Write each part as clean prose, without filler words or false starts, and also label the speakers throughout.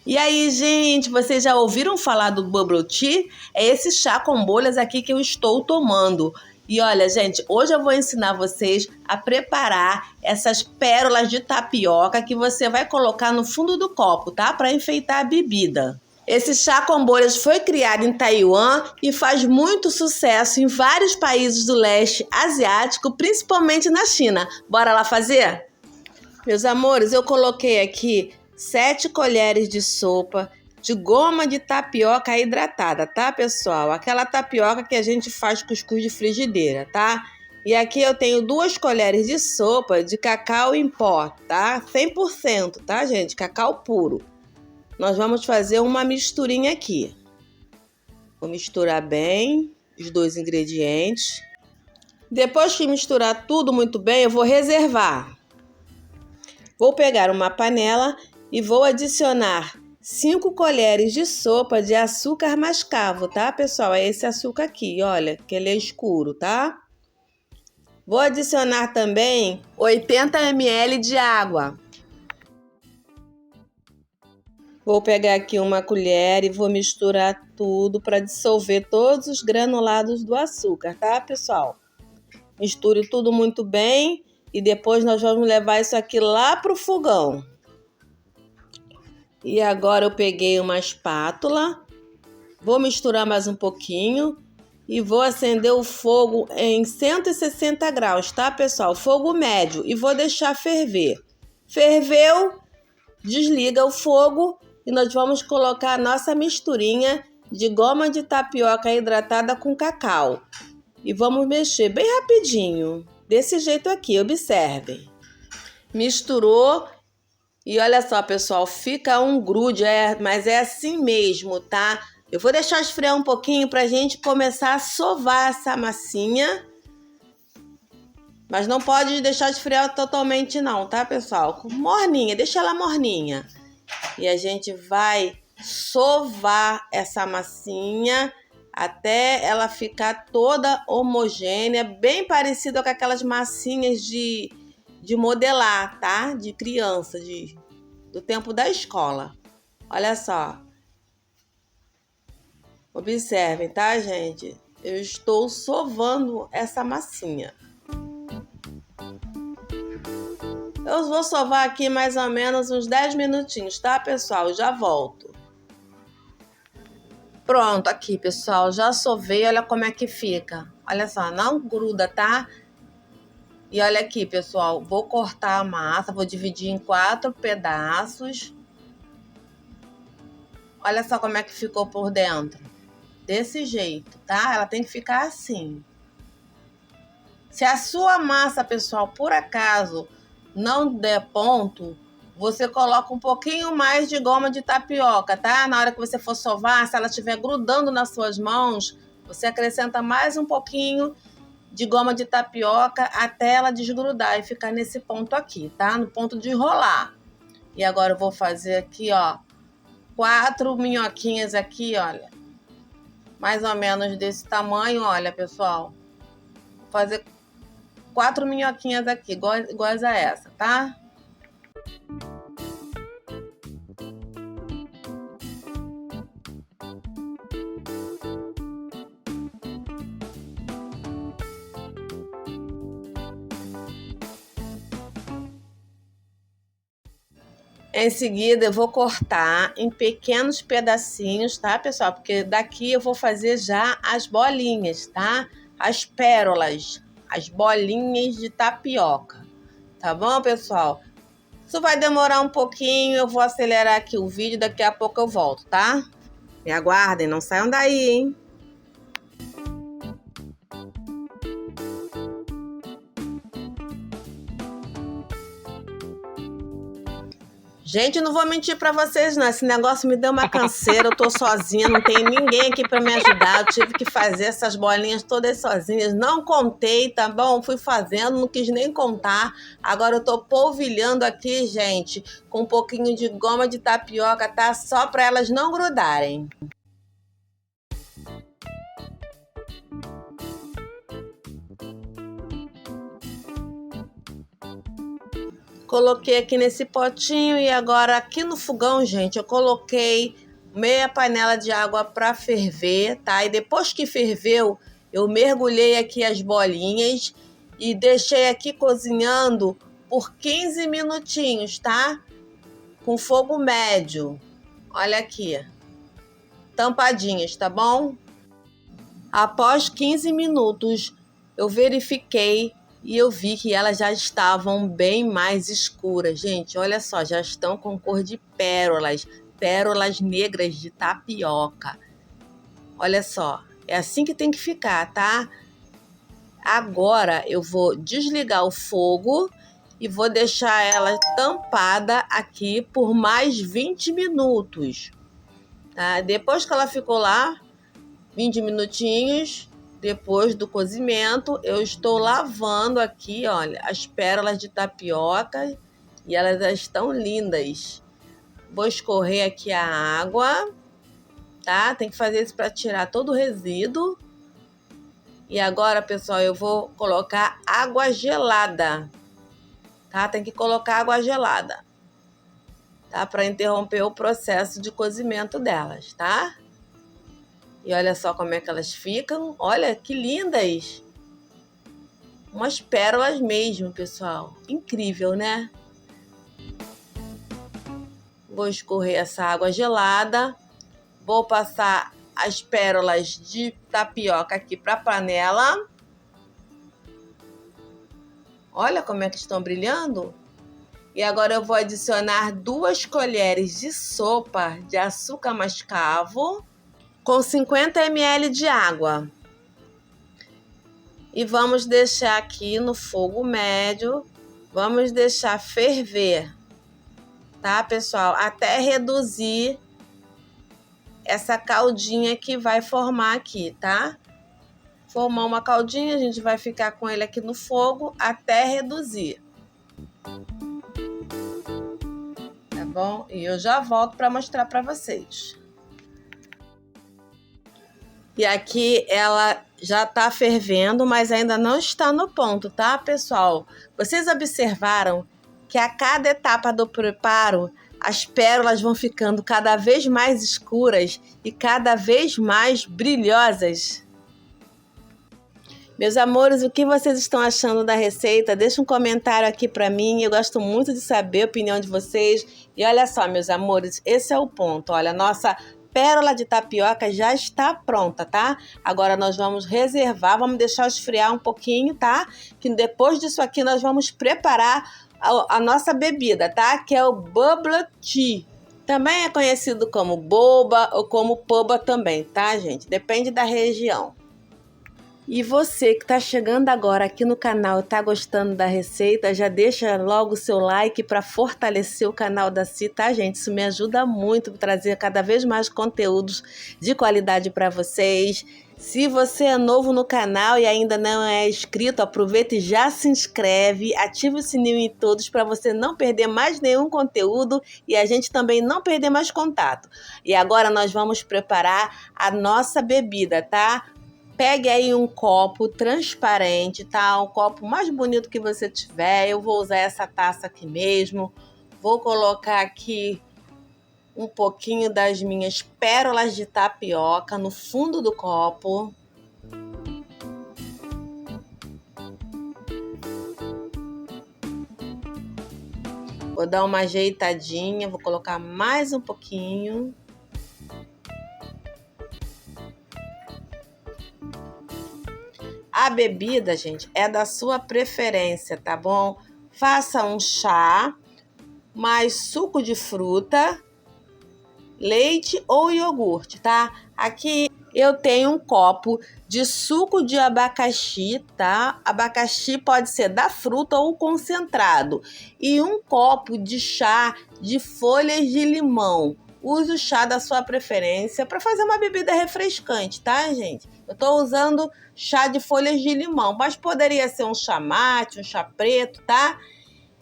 Speaker 1: E aí, gente, vocês já ouviram falar do Bubble Tea? É esse chá com bolhas aqui que eu estou tomando. E olha, gente, hoje eu vou ensinar vocês a preparar essas pérolas de tapioca que você vai colocar no fundo do copo, tá? Para enfeitar a bebida. Esse chá com bolhas foi criado em Taiwan e faz muito sucesso em vários países do leste asiático, principalmente na China. Bora lá fazer? Meus amores, eu coloquei aqui 7 colheres de sopa de goma de tapioca hidratada, tá, pessoal? Aquela tapioca que a gente faz cuscuz de frigideira, tá? E aqui eu tenho 2 colheres de sopa de cacau em pó, tá? 100%, tá, gente? Cacau puro. Nós vamos fazer uma misturinha aqui. Vou misturar bem os 2 ingredientes. Depois que misturar tudo muito bem, eu vou reservar. Vou pegar uma panela e vou adicionar 5 colheres de sopa de açúcar mascavo, tá, pessoal? É esse açúcar aqui, olha, que ele é escuro, tá? Vou adicionar também 80 ml de água. Vou pegar aqui uma colher e vou misturar tudo para dissolver todos os granulados do açúcar, tá, pessoal? Misture tudo muito bem e depois nós vamos levar isso aqui lá pro fogão. E agora eu peguei uma espátula, vou misturar mais um pouquinho e vou acender o fogo em 160 graus, tá, pessoal? Fogo médio e vou deixar ferver. Ferveu, desliga o fogo e nós vamos colocar a nossa misturinha de goma de tapioca hidratada com cacau. E vamos mexer bem rapidinho, desse jeito aqui, observem. Misturou. E olha só, pessoal, fica um grude, mas é assim mesmo, tá? Eu vou deixar esfriar um pouquinho pra gente começar a sovar essa massinha. Mas não pode deixar esfriar totalmente não, tá, pessoal? Morninha, deixa ela morninha. E a gente vai sovar essa massinha até ela ficar toda homogênea, bem parecida com aquelas massinhas de modelar, tá? De criança, do tempo da escola. Olha só. Observem, tá, gente? Eu estou sovando essa massinha. Eu vou sovar aqui mais ou menos uns 10 minutinhos, tá, pessoal? Já volto. Pronto, aqui, pessoal. Já sovei, olha como é que fica. Olha só, não gruda, tá? E olha aqui, pessoal, vou cortar a massa, vou dividir em 4 pedaços. Olha só como é que ficou por dentro. Desse jeito, tá? Ela tem que ficar assim. Se a sua massa, pessoal, por acaso não der ponto, você coloca um pouquinho mais de goma de tapioca, tá? Na hora que você for sovar, se ela estiver grudando nas suas mãos, você acrescenta mais um pouquinho de goma de tapioca até ela desgrudar e ficar nesse ponto aqui, tá? No ponto de enrolar. E agora eu vou fazer aqui, ó, 4 minhoquinhas aqui, olha. Mais ou menos desse tamanho, olha, pessoal. Vou fazer 4 minhoquinhas aqui, iguais a essa, tá? Em seguida, eu vou cortar em pequenos pedacinhos, tá, pessoal? Porque daqui eu vou fazer já as bolinhas, tá? As pérolas, as bolinhas de tapioca. Tá bom, pessoal? Isso vai demorar um pouquinho, eu vou acelerar aqui o vídeo, daqui a pouco eu volto, tá? Me aguardem, não saiam daí, hein? Gente, não vou mentir pra vocês, não. Esse negócio me deu uma canseira. Eu tô sozinha, não tem ninguém aqui pra me ajudar. Eu tive que fazer essas bolinhas todas sozinhas. Não contei, tá bom? Fui fazendo, não quis nem contar. Agora eu tô polvilhando aqui, gente, com um pouquinho de goma de tapioca, tá? Só pra elas não grudarem. Coloquei aqui nesse potinho e agora aqui no fogão, gente, eu coloquei meia panela de água para ferver, tá? E depois que ferveu, eu mergulhei aqui as bolinhas e deixei aqui cozinhando por 15 minutinhos, tá? Com fogo médio. Olha aqui, tampadinhas, tá bom? Após 15 minutos, eu verifiquei e eu vi que elas já estavam bem mais escuras. Gente, olha só, já estão com cor de pérolas, pérolas negras de tapioca. Olha só, é assim que tem que ficar, tá? Agora eu vou desligar o fogo e vou deixar ela tampada aqui por mais 20 minutos, tá? Depois que ela ficou lá, 20 minutinhos, depois do cozimento, eu estou lavando aqui, olha, as pérolas de tapioca e elas já estão lindas. Vou escorrer aqui a água, tá? Tem que fazer isso para tirar todo o resíduo. E agora, pessoal, eu vou colocar água gelada, tá? Tem que colocar água gelada, tá? Para interromper o processo de cozimento delas, tá? E olha só como é que elas ficam. Olha que lindas! Umas pérolas mesmo, pessoal. Incrível, né? Vou escorrer essa água gelada. Vou passar as pérolas de tapioca aqui para a panela. Olha como é que estão brilhando. E agora eu vou adicionar 2 colheres de sopa de açúcar mascavo com 50 ml de água. E vamos deixar aqui no fogo médio. Vamos deixar ferver, tá, pessoal? Até reduzir essa caldinha que vai formar aqui, tá? Formar uma caldinha, a gente vai ficar com ele aqui no fogo até reduzir. Tá bom? E eu já volto para mostrar para vocês. E aqui ela já tá fervendo, mas ainda não está no ponto, tá, pessoal? Vocês observaram que a cada etapa do preparo, as pérolas vão ficando cada vez mais escuras e cada vez mais brilhosas? Meus amores, o que vocês estão achando da receita? Deixa um comentário aqui para mim, eu gosto muito de saber a opinião de vocês. E olha só, meus amores, esse é o ponto. Olha, nossa pérola de tapioca já está pronta, tá? Agora nós vamos reservar, vamos deixar esfriar um pouquinho, tá? Que depois disso aqui nós vamos preparar a nossa bebida, tá? Que é o Bubble Tea. Também é conhecido como boba ou como poba também, tá, gente? Depende da região. E você que está chegando agora aqui no canal e está gostando da receita, já deixa logo o seu like para fortalecer o canal da Si, tá, gente? Isso me ajuda muito a trazer cada vez mais conteúdos de qualidade para vocês. Se você é novo no canal e ainda não é inscrito, aproveita e já se inscreve, ativa o sininho em todos para você não perder mais nenhum conteúdo e a gente também não perder mais contato. E agora nós vamos preparar a nossa bebida, tá? Pegue aí um copo transparente, tá? O copo mais bonito que você tiver. Eu vou usar essa taça aqui mesmo. Vou colocar aqui um pouquinho das minhas pérolas de tapioca no fundo do copo. Vou dar uma ajeitadinha, vou colocar mais um pouquinho. A bebida, gente, é da sua preferência, tá bom? Faça um chá, mais suco de fruta, leite ou iogurte, tá? Aqui eu tenho um copo de suco de abacaxi, tá? Abacaxi pode ser da fruta ou concentrado. E um copo de chá de folhas de limão. Use o chá da sua preferência para fazer uma bebida refrescante, tá, gente? Eu tô usando chá de folhas de limão, mas poderia ser um chá mate, um chá preto, tá?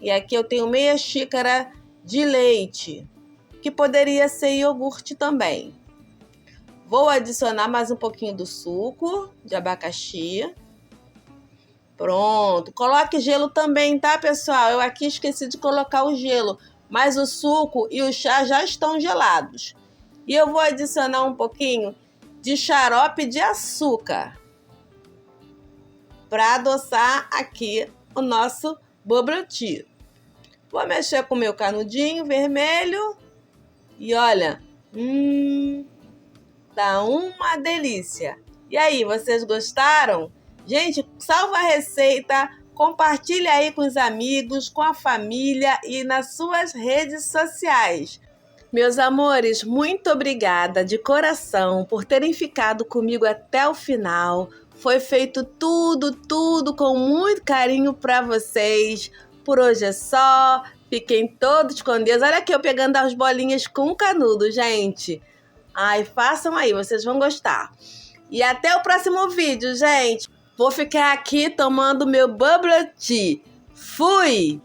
Speaker 1: E aqui eu tenho meia xícara de leite, que poderia ser iogurte também. Vou adicionar mais um pouquinho do suco de abacaxi. Pronto. Coloque gelo também, tá, pessoal? Eu aqui esqueci de colocar o gelo, mas o suco e o chá já estão gelados. E eu vou adicionar um pouquinho de xarope de açúcar para adoçar aqui o nosso bubble tea. Vou mexer com o meu canudinho vermelho e olha, tá uma delícia. E aí, vocês gostaram? Gente, salva a receita, compartilha aí com os amigos, com a família e nas suas redes sociais. Meus amores, muito obrigada de coração por terem ficado comigo até o final. Foi feito tudo com muito carinho para vocês. Por hoje é só. Fiquem todos com Deus. Olha aqui eu pegando as bolinhas com canudo, gente. Ai, façam aí, vocês vão gostar. E até o próximo vídeo, gente. Vou ficar aqui tomando meu bubble tea. Fui!